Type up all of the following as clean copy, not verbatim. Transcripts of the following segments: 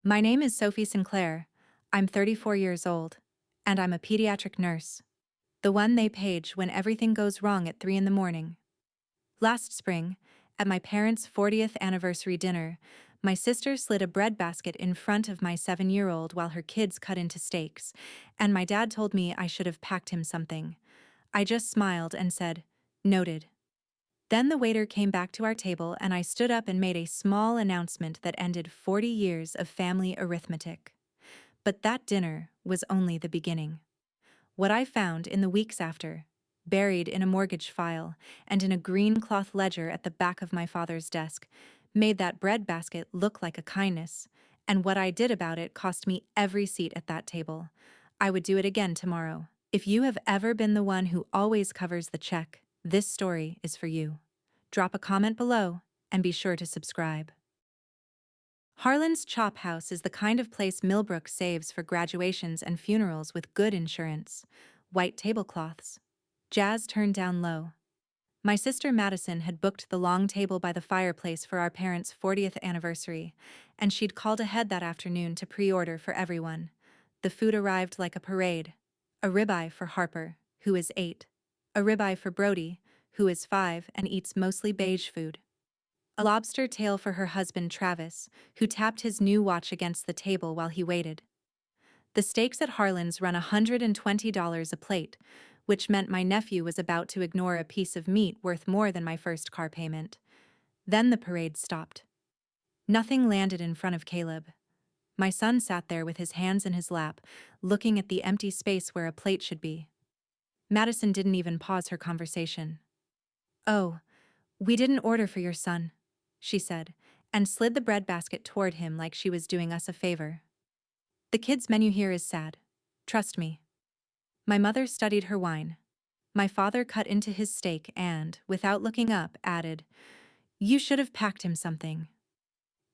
My name is Sophie Sinclair. I'm 34 years old, and I'm a pediatric nurse. The one they page when everything goes wrong at 3 in the morning. Last spring, at my parents' 40th anniversary dinner, my sister slid a bread basket in front of my 7-year-old while her kids cut into steaks, and my dad told me I should have packed him something. I just smiled and said, "Noted." Then the waiter came back to our table and I stood up and made a small announcement that ended 40 years of family arithmetic. But that dinner was only the beginning. What I found in the weeks after, buried in a mortgage file and in a green cloth ledger at the back of my father's desk, made that bread basket look like a kindness, and what I did about it cost me every seat at that table. I would do it again tomorrow. If you have ever been the one who always covers the check, this story is for you. Drop a comment below and be sure to subscribe. Harlan's Chop House is the kind of place Millbrook saves for graduations and funerals with good insurance. White tablecloths. Jazz turned down low. My sister Madison had booked the long table by the fireplace for our parents' 40th anniversary, and she'd called ahead that afternoon to pre-order for everyone. The food arrived like a parade. A ribeye for Harper, who is 8. A ribeye for Brody, who is 5 and eats mostly beige food. A lobster tail for her husband Travis, who tapped his new watch against the table while he waited. The steaks at Harlan's run $120 a plate, which meant my nephew was about to ignore a piece of meat worth more than my first car payment. Then the parade stopped. Nothing landed in front of Caleb. My son sat there with his hands in his lap, looking at the empty space where a plate should be. Madison didn't even pause her conversation. "Oh, we didn't order for your son," she said, and slid the bread basket toward him like she was doing us a favor. "The kids' menu here is sad. Trust me." My mother studied her wine. My father cut into his steak and, without looking up, added, "You should have packed him something."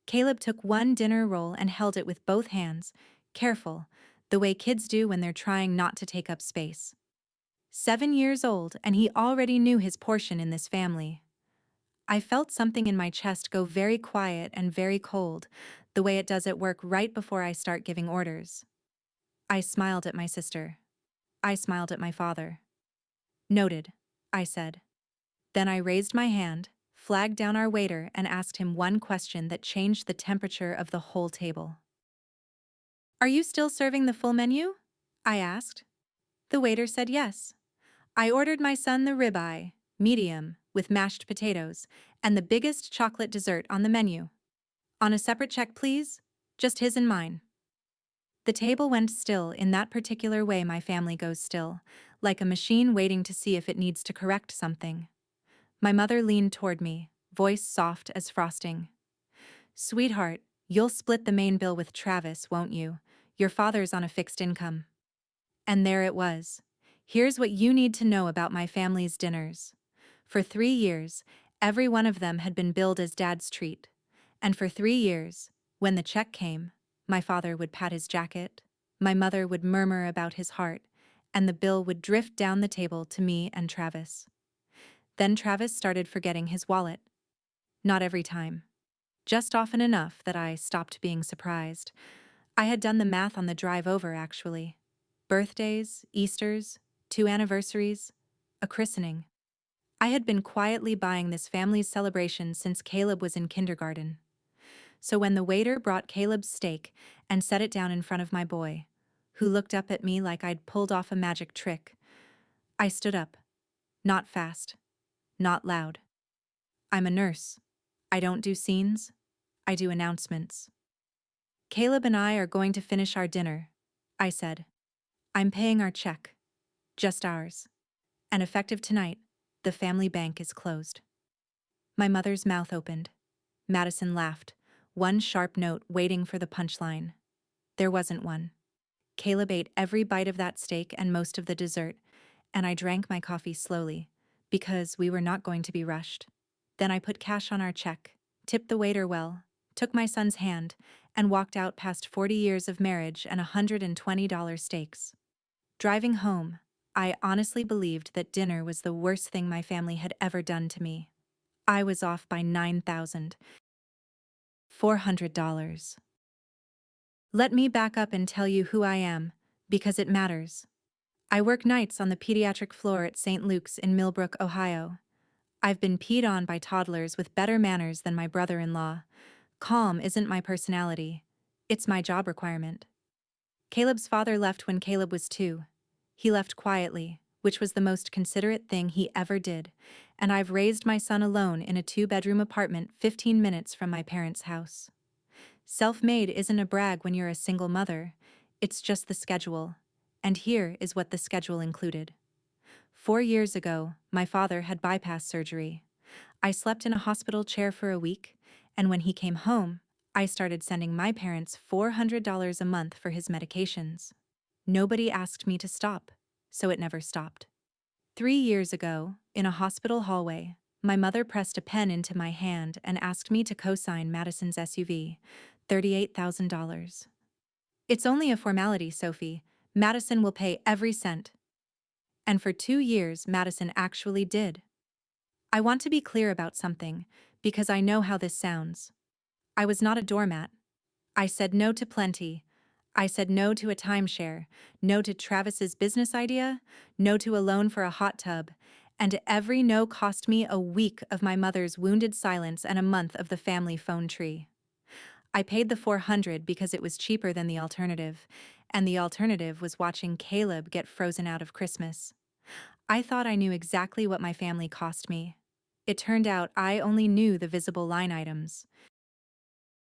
Caleb took one dinner roll and held it with both hands, careful, the way kids do when they're trying not to take up space. 7 years old, and he already knew his portion in this family. I felt something in my chest go very quiet and very cold, the way it does at work right before I start giving orders. I smiled at my sister. I smiled at my father. "Noted," I said. Then I raised my hand, flagged down our waiter, and asked him one question that changed the temperature of the whole table. "Are you still serving the full menu?" I asked. The waiter said yes. I ordered my son the ribeye, medium, with mashed potatoes, and the biggest chocolate dessert on the menu. "On a separate check, please? Just his and mine." The table went still in that particular way my family goes still, like a machine waiting to see if it needs to correct something. My mother leaned toward me, voice soft as frosting. "Sweetheart, you'll split the main bill with Travis, won't you? Your father's on a fixed income." And there it was. Here's what you need to know about my family's dinners. For 3 years, every one of them had been billed as Dad's treat. And for 3 years, when the check came, my father would pat his jacket, my mother would murmur about his heart, and the bill would drift down the table to me and Travis. Then Travis started forgetting his wallet. Not every time. Just often enough that I stopped being surprised. I had done the math on the drive over, actually. Birthdays, Easters, 2 anniversaries, a christening. I had been quietly buying this family's celebration since Caleb was in kindergarten. So when the waiter brought Caleb's steak and set it down in front of my boy, who looked up at me like I'd pulled off a magic trick, I stood up. Not fast. Not loud. I'm a nurse. I don't do scenes. I do announcements. "Caleb and I are going to finish our dinner," I said. "I'm paying our check. Just ours. And effective tonight, the family bank is closed." My mother's mouth opened. Madison laughed, one sharp note waiting for the punchline. There wasn't one. Caleb ate every bite of that steak and most of the dessert, and I drank my coffee slowly, because we were not going to be rushed. Then I put cash on our check, tipped the waiter well, took my son's hand, and walked out past 40 years of marriage and $120 steaks. Driving home, I honestly believed that dinner was the worst thing my family had ever done to me. I was off by $9,400. Let me back up and tell you who I am, because it matters. I work nights on the pediatric floor at St. Luke's in Millbrook, Ohio. I've been peed on by toddlers with better manners than my brother-in-law. Calm isn't my personality. It's my job requirement. Caleb's father left when Caleb was 2. He left quietly, which was the most considerate thing he ever did, and I've raised my son alone in a 2-bedroom apartment 15 minutes from my parents' house. Self-made isn't a brag when you're a single mother, it's just the schedule. And here is what the schedule included. 4 years ago, my father had bypass surgery. I slept in a hospital chair for a week, and when he came home, I started sending my parents $400 a month for his medications. Nobody asked me to stop, so it never stopped. 3 years ago, in a hospital hallway, my mother pressed a pen into my hand and asked me to co-sign Madison's SUV, $38,000. It's only a formality, Sophie. Madison will pay every cent. And for 2 years, Madison actually did. I want to be clear about something, because I know how this sounds. I was not a doormat. I said no to plenty. I said no to a timeshare, no to Travis's business idea, no to a loan for a hot tub, and every no cost me a week of my mother's wounded silence and a month of the family phone tree. I paid the $400 because it was cheaper than the alternative, and the alternative was watching Caleb get frozen out of Christmas. I thought I knew exactly what my family cost me. It turned out I only knew the visible line items.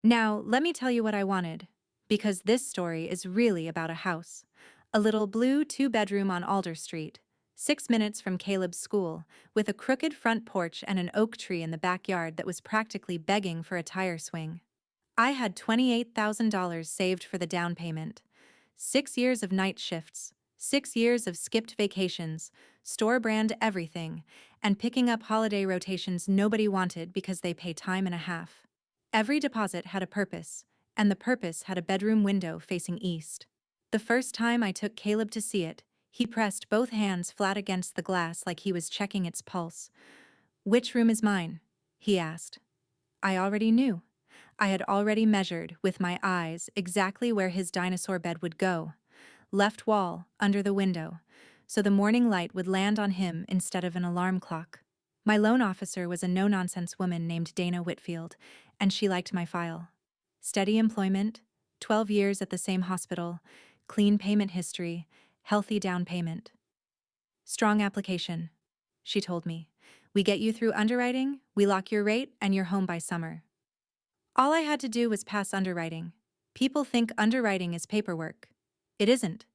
Now, let me tell you what I wanted, because this story is really about a house. A little blue 2-bedroom on Alder Street, 6 minutes from Caleb's school, with a crooked front porch and an oak tree in the backyard that was practically begging for a tire swing. I had $28,000 saved for the down payment. 6 years of night shifts, 6 years of skipped vacations, store-brand everything, and picking up holiday rotations nobody wanted because they pay time and a half. Every deposit had a purpose, and the purpose had a bedroom window facing east. The first time I took Caleb to see it, he pressed both hands flat against the glass like he was checking its pulse. "Which room is mine?" he asked. I already knew. I had already measured, with my eyes, exactly where his dinosaur bed would go. Left wall, under the window, so the morning light would land on him instead of an alarm clock. My loan officer was a no-nonsense woman named Dana Whitfield, and she liked my file. Steady employment, 12 years at the same hospital, clean payment history, healthy down payment. Strong application, she told me. We get you through underwriting, we lock your rate, and you're home by summer. All I had to do was pass underwriting. People think underwriting is paperwork. It isn't.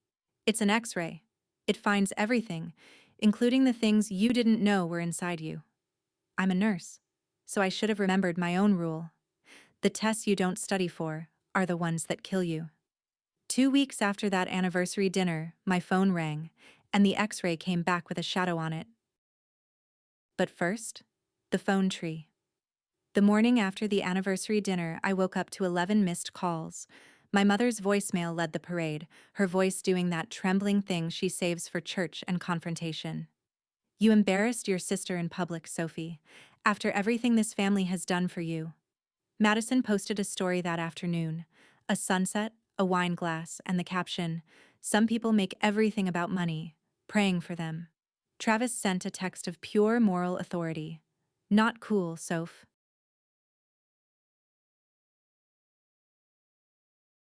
It's an X-ray. It finds everything, including the things you didn't know were inside you. I'm a nurse, so I should have remembered my own rule. The tests you don't study for are the ones that kill you. 2 weeks after that anniversary dinner, my phone rang, and the X-ray came back with a shadow on it. But first, the phone tree. The morning after the anniversary dinner, I woke up to 11 missed calls. My mother's voicemail led the parade, her voice doing that trembling thing she saves for church and confrontation. "You embarrassed your sister in public, Sophie, after everything this family has done for you." Madison posted a story that afternoon, a sunset, a wine glass, and the caption, "Some people make everything about money, praying for them." Travis sent a text of pure moral authority. "Not cool, Soph.